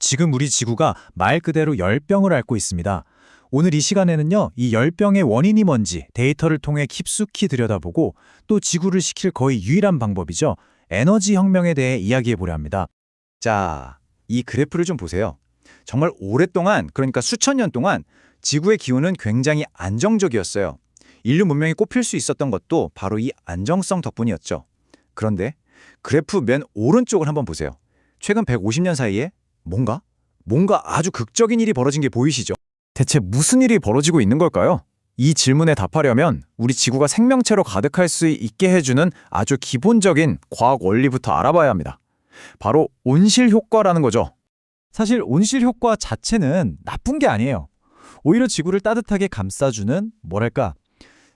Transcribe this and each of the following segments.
지금 우리 지구가 말 그대로 열병을 앓고 있습니다. 오늘 이 시간에는요, 이 열병의 원인이 뭔지 데이터를 통해 깊숙이 들여다보고 또 지구를 지킬 거의 유일한 방법이죠. 에너지 혁명에 대해 이야기해 보려 합니다. 자, 이 그래프를 좀 보세요. 정말 오랫동안, 그러니까 수천 년 동안 지구의 기후는 굉장히 안정적이었어요. 인류 문명이 꼽힐 수 있었던 것도 바로 이 안정성 덕분이었죠. 그런데 그래프 맨 오른쪽을 한번 보세요. 최근 150년 사이에 뭔가 아주 극적인 일이 벌어진 게 보이시죠? 대체 무슨 일이 벌어지고 있는 걸까요? 이 질문에 답하려면 우리 지구가 생명체로 가득할 수 있게 해주는 아주 기본적인 과학 원리부터 알아봐야 합니다. 바로 온실 효과라는 거죠. 사실 온실 효과 자체는 나쁜 게 아니에요. 오히려 지구를 따뜻하게 감싸주는 뭐랄까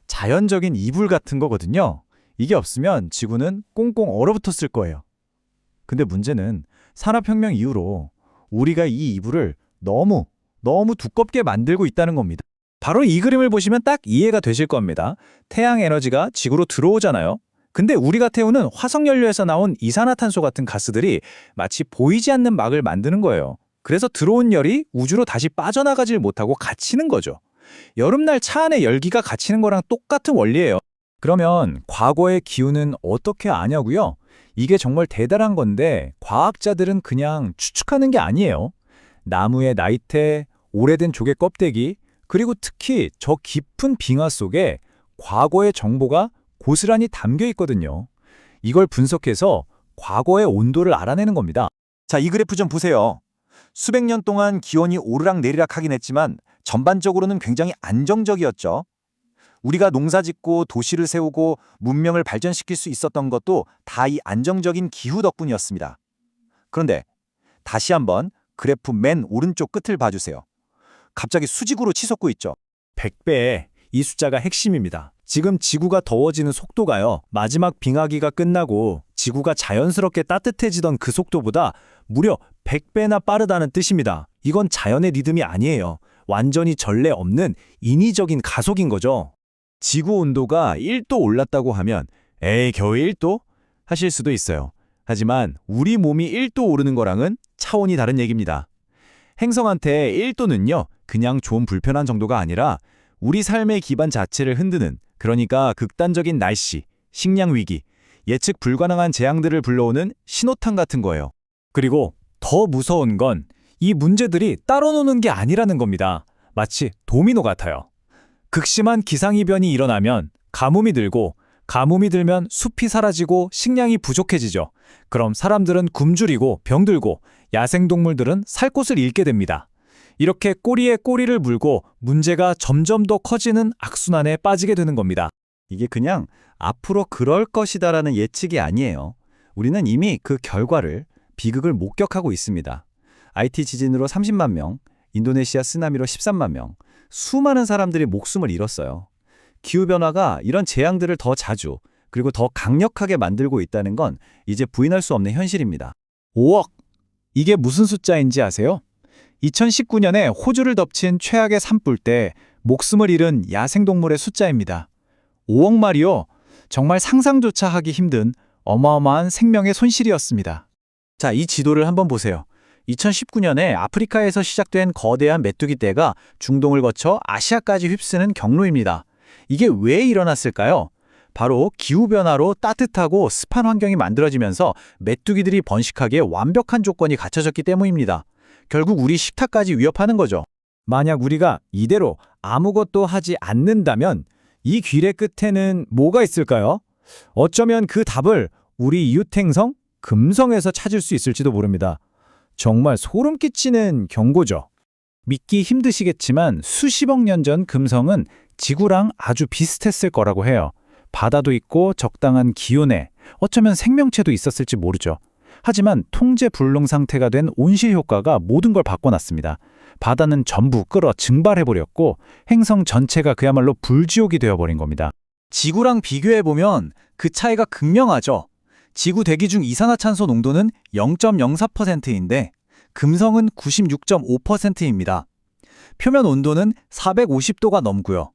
자연적인 이불 같은 거거든요. 이게 없으면 지구는 꽁꽁 얼어붙었을 거예요. 근데 문제는 산업혁명 이후로 우리가 이 이불을 너무 두껍게 만들고 있다는 겁니다. 바로 이 그림을 보시면 딱 이해가 되실 겁니다. 태양 에너지가 지구로 들어오잖아요. 근데 우리가 태우는 화석연료에서 나온 이산화탄소 같은 가스들이 마치 보이지 않는 막을 만드는 거예요. 그래서 들어온 열이 우주로 다시 빠져나가질 못하고 갇히는 거죠. 여름날 차 안에 열기가 갇히는 거랑 똑같은 원리예요. 그러면 과거의 기후는 어떻게 아냐고요? 이게 정말 대단한 건데 과학자들은 그냥 추측하는 게 아니에요. 나무의 나이테, 오래된 조개 껍데기, 그리고 특히 저 깊은 빙하 속에 과거의 정보가 고스란히 담겨 있거든요. 이걸 분석해서 과거의 온도를 알아내는 겁니다. 자, 이 그래프 좀 보세요. 수백 년 동안 기온이 오르락내리락 하긴 했지만 전반적으로는 굉장히 안정적이었죠. 우리가 농사짓고 도시를 세우고 문명을 발전시킬 수 있었던 것도 다 이 안정적인 기후 덕분이었습니다. 그런데 다시 한번 그래프 맨 오른쪽 끝을 봐주세요. 갑자기 수직으로 치솟고 있죠. 100배, 이 숫자가 핵심입니다. 지금 지구가 더워지는 속도가요. 마지막 빙하기가 끝나고 지구가 자연스럽게 따뜻해지던 그 속도보다 무려 100배나 빠르다는 뜻입니다. 이건 자연의 리듬이 아니에요. 완전히 전례 없는 인위적인 가속인 거죠. 지구 온도가 1도 올랐다고 하면 에이 겨우 1도? 하실 수도 있어요. 하지만 우리 몸이 1도 오르는 거랑은 차원이 다른 얘기입니다. 행성한테 1도는요. 그냥 좀 불편한 정도가 아니라 우리 삶의 기반 자체를 흔드는, 그러니까 극단적인 날씨, 식량 위기, 예측 불가능한 재앙들을 불러오는 신호탄 같은 거예요. 그리고 더 무서운 건 이 문제들이 따로 노는 게 아니라는 겁니다. 마치 도미노 같아요. 극심한 기상이변이 일어나면 가뭄이 들고, 가뭄이 들면 숲이 사라지고 식량이 부족해지죠. 그럼 사람들은 굶주리고 병들고 야생동물들은 살 곳을 잃게 됩니다. 이렇게 꼬리에 꼬리를 물고 문제가 점점 더 커지는 악순환에 빠지게 되는 겁니다. 이게 그냥 앞으로 그럴 것이다라는 예측이 아니에요. 우리는 이미 그 결과를, 비극을 목격하고 있습니다. IT 지진으로 30만 명, 인도네시아 쓰나미로 13만 명, 수많은 사람들이 목숨을 잃었어요. 기후변화가 이런 재앙들을 더 자주, 그리고 더 강력하게 만들고 있다는 건 이제 부인할 수 없는 현실입니다. 5억! 이게 무슨 숫자인지 아세요? 2019년에 호주를 덮친 최악의 산불 때 목숨을 잃은 야생동물의 숫자입니다. 5억 마리요. 정말 상상조차 하기 힘든 어마어마한 생명의 손실이었습니다. 자, 이 지도를 한번 보세요. 2019년에 아프리카에서 시작된 거대한 메뚜기 떼가 중동을 거쳐 아시아까지 휩쓰는 경로입니다. 이게 왜 일어났을까요? 바로 기후변화로 따뜻하고 습한 환경이 만들어지면서 메뚜기들이 번식하기에 완벽한 조건이 갖춰졌기 때문입니다. 결국 우리 식탁까지 위협하는 거죠. 만약 우리가 이대로 아무것도 하지 않는다면 이 길의 끝에는 뭐가 있을까요? 어쩌면 그 답을 우리 이웃행성, 금성에서 찾을 수 있을지도 모릅니다. 정말 소름 끼치는 경고죠. 믿기 힘드시겠지만 수십억 년 전 금성은 지구랑 아주 비슷했을 거라고 해요. 바다도 있고 적당한 기온에 어쩌면 생명체도 있었을지 모르죠. 하지만 통제 불능 상태가 된 온실 효과가 모든 걸 바꿔놨습니다. 바다는 전부 끓어 증발해버렸고 행성 전체가 그야말로 불지옥이 되어버린 겁니다. 지구랑 비교해보면 그 차이가 극명하죠. 지구 대기 중 이산화탄소 농도는 0.04%인데 금성은 96.5%입니다. 표면 온도는 450도가 넘고요.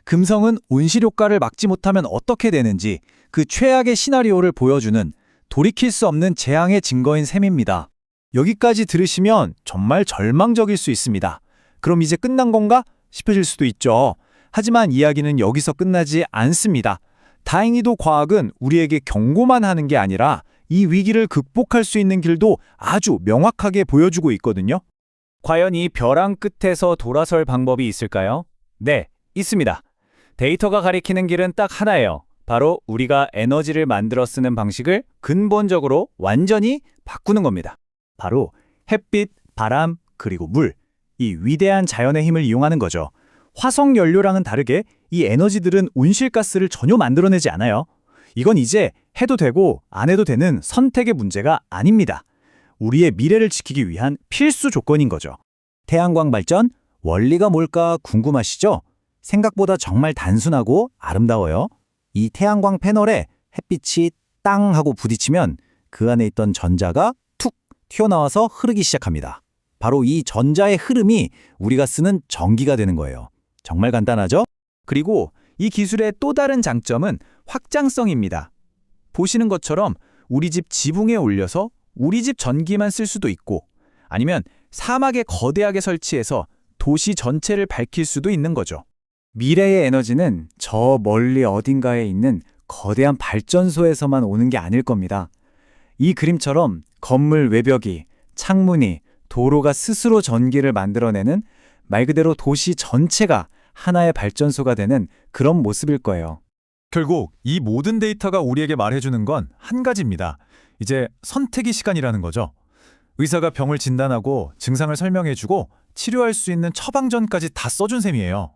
금성은 온실 효과를 막지 못하면 어떻게 되는지 그 최악의 시나리오를 보여주는 돌이킬 수 없는 재앙의 증거인 셈입니다. 여기까지 들으시면 정말 절망적일 수 있습니다. 그럼 이제 끝난 건가 싶으실 수도 있죠. 하지만 이야기는 여기서 끝나지 않습니다. 다행히도 과학은 우리에게 경고만 하는 게 아니라 이 위기를 극복할 수 있는 길도 아주 명확하게 보여주고 있거든요. 과연 이 벼랑 끝에서 돌아설 방법이 있을까요? 네, 있습니다. 데이터가 가리키는 길은 딱 하나예요. 바로 우리가 에너지를 만들어 쓰는 방식을 근본적으로 완전히 바꾸는 겁니다. 바로 햇빛, 바람, 그리고 물, 이 위대한 자연의 힘을 이용하는 거죠. 화석 연료랑은 다르게 이 에너지들은 온실가스를 전혀 만들어내지 않아요. 이건 이제 해도 되고 안 해도 되는 선택의 문제가 아닙니다. 우리의 미래를 지키기 위한 필수 조건인 거죠. 태양광 발전, 원리가 뭘까 궁금하시죠? 생각보다 정말 단순하고 아름다워요. 이 태양광 패널에 햇빛이 땅 하고 부딪히면 그 안에 있던 전자가 툭 튀어나와서 흐르기 시작합니다. 바로 이 전자의 흐름이 우리가 쓰는 전기가 되는 거예요. 정말 간단하죠? 그리고 이 기술의 또 다른 장점은 확장성입니다. 보시는 것처럼 우리 집 지붕에 올려서 우리 집 전기만 쓸 수도 있고 아니면 사막에 거대하게 설치해서 도시 전체를 밝힐 수도 있는 거죠. 미래의 에너지는 저 멀리 어딘가에 있는 거대한 발전소에서만 오는 게 아닐 겁니다. 이 그림처럼 건물 외벽이, 창문이, 도로가 스스로 전기를 만들어내는 말 그대로 도시 전체가 하나의 발전소가 되는 그런 모습일 거예요. 결국 이 모든 데이터가 우리에게 말해주는 건 한 가지입니다. 이제 선택의 시간이라는 거죠. 의사가 병을 진단하고 증상을 설명해주고 치료할 수 있는 처방전까지 다 써준 셈이에요.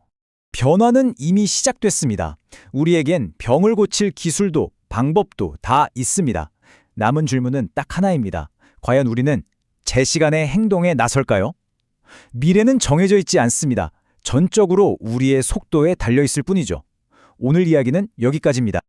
변화는 이미 시작됐습니다. 우리에겐 병을 고칠 기술도 방법도 다 있습니다. 남은 질문은 딱 하나입니다. 과연 우리는 제 시간의 행동에 나설까요? 미래는 정해져 있지 않습니다. 전적으로 우리의 속도에 달려있을 뿐이죠. 오늘 이야기는 여기까지입니다.